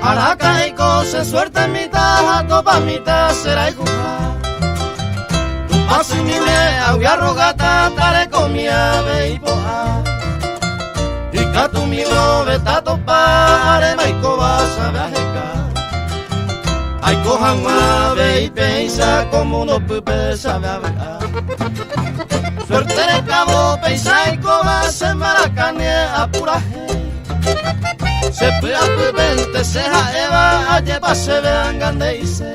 Aracaiko se suerte en mitad, topa mitad será igual. Pasi mine augia rogata tare komia beipoa. Ikatu milo beta topa are maiko basa viajeka. Aiko hangma bei pensa como no pupe sabe hablar. Suerte de cabo pensa y coba se maracane apuraje. Se pega pupente se jaeva a lleva se vean gandeise.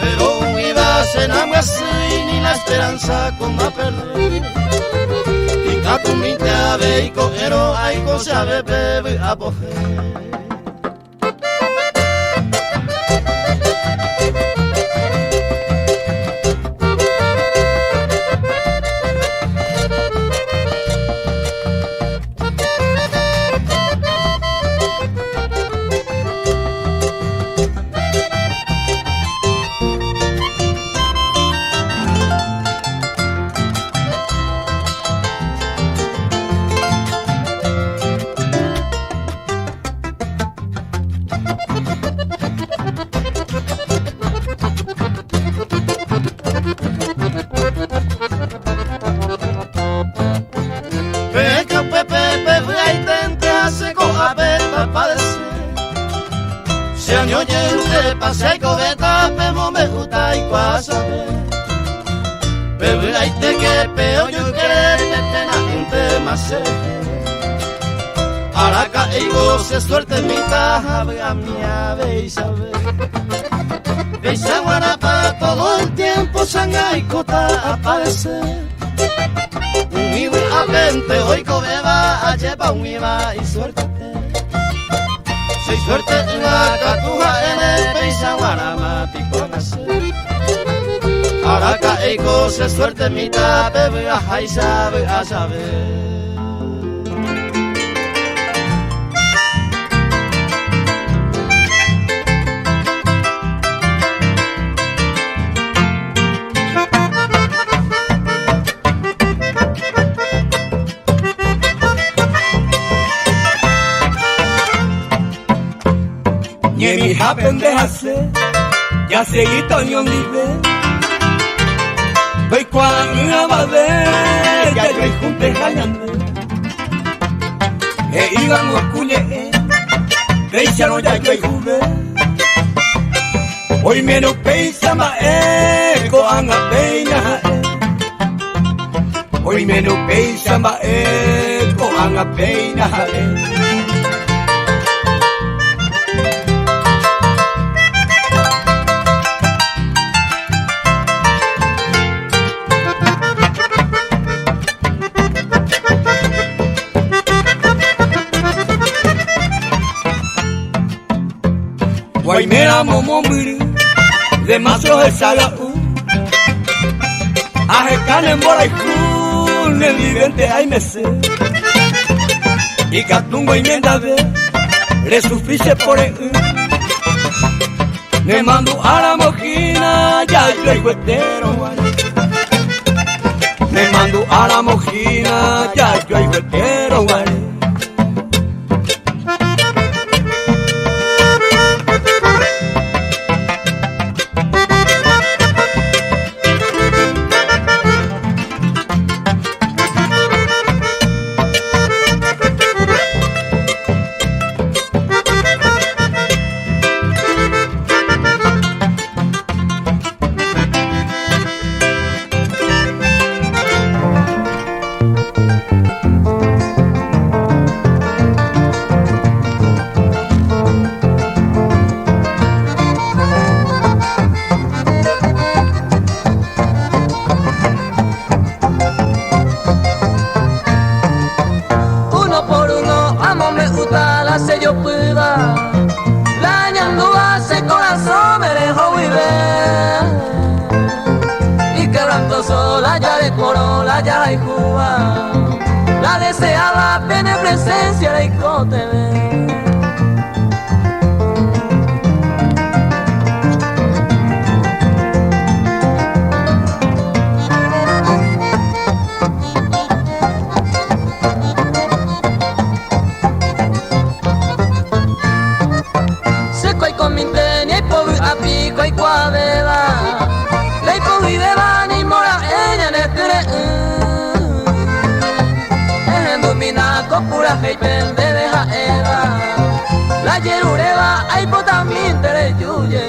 Pero un iba se namga así ni la esperanza con ma perder. Y catu minte ave y coero aiko se ave bebe a boje. Pasai cobeta pemo me gusta y cuasabe. Bebe aite que peo yo querer te pena inte mase. Araca ego se suerte mi taja a mia beisabe. Beisa guarapa todo el tiempo sanga y cota aparece. Un iba a 20 hoy cobeba a lleva un iba y suerte. Soy suerte en la catuja en el peisa guarama pico nacer. Araca eco se suerte mitad bebe a jaisa be a saber. Ni mi hija pendeja se, ya seguí toño libre. Voy cuando una badera, ya yo junte jalando. Iban los cuñe, de no ya yo jugué. Hoy menos pensa más coan a peina. Hoy menos pensa más coan a peina. Guaymera momombiri, de mazo el salaú. Ajecane en Boraicún, el vivente hay mese. Y catungo y miendade, le sufrice por el. Me mando a la mojina, ya yo el huetero. Me mando a la mojina, ya yo el huetero. Ya hay Cuba, la deseada beneficencia de Icotebe. pura heipen de deja era. La yerureba hay potamín tere yuye.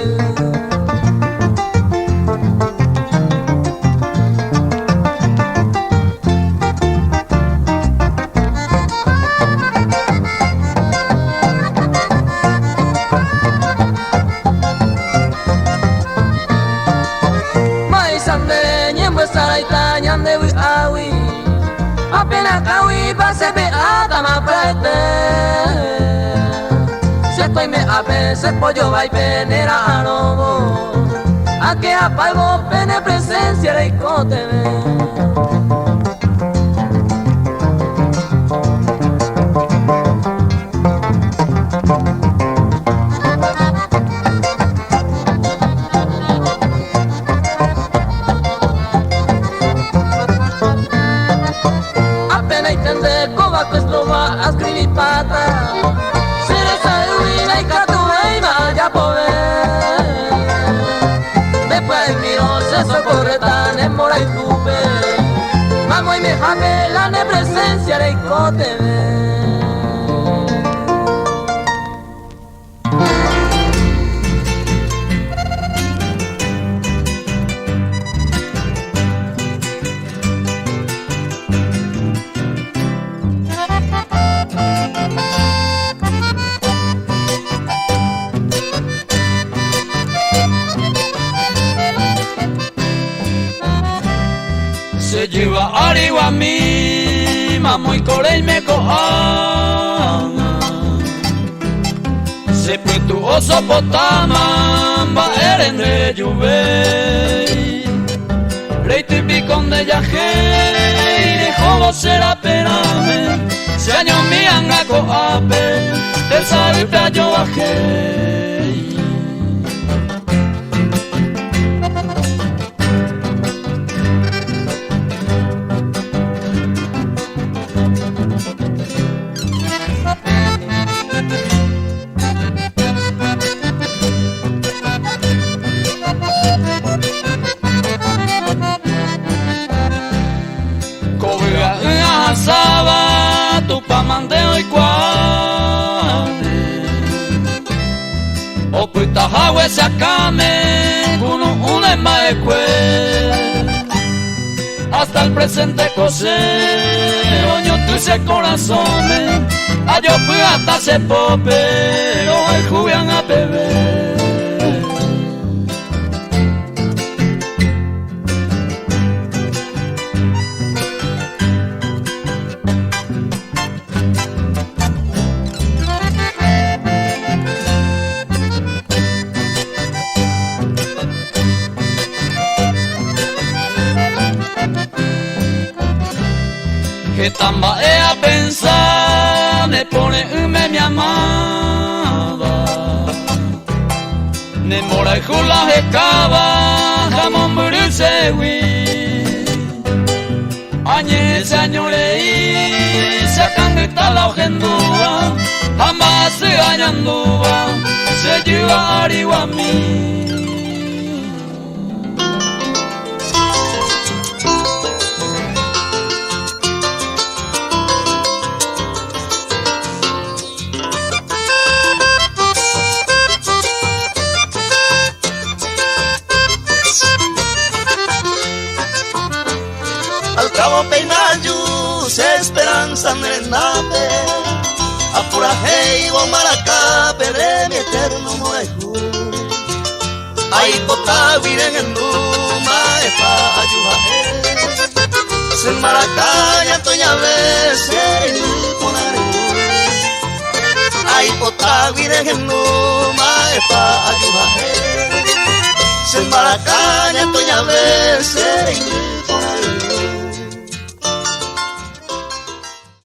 Apenas caui pase pe atama prete. Se estoy me ape se pollo vai penera anobo. A que apalgo pene presencia de icote. Mamo y me jame la ne presencia de icote. Se lleva arriba a mí, mamo y core y me coja. Se tu oso potama, va eren de juve. Rey típico de yaje, y de jovo será pename. Se año mi anga coape, te sabe pe yo bajé. Saba tu pamandeo y cuane o puita hawe se acame con un emaekwe hasta el presente cose oño tu ese corazón a yo fui hasta se pope hoy jubian a beber. Que tamba a pensar, me pone mi amada. Ne mora y jula je cava, jamón bruse wi. Añe se año leí, se cangita la ojendúa, jamás se añandúa, se lleva arriba a mí. Cabo peinayu, se esperanza merendape, apura hey bo maraca, pere mi eterno moreju. Ay pota viren en duma, epa ayuha se maraca ya toña vese ponare. Ay pota viren en duma, epa ayuha se maraca ya toña vese ponare.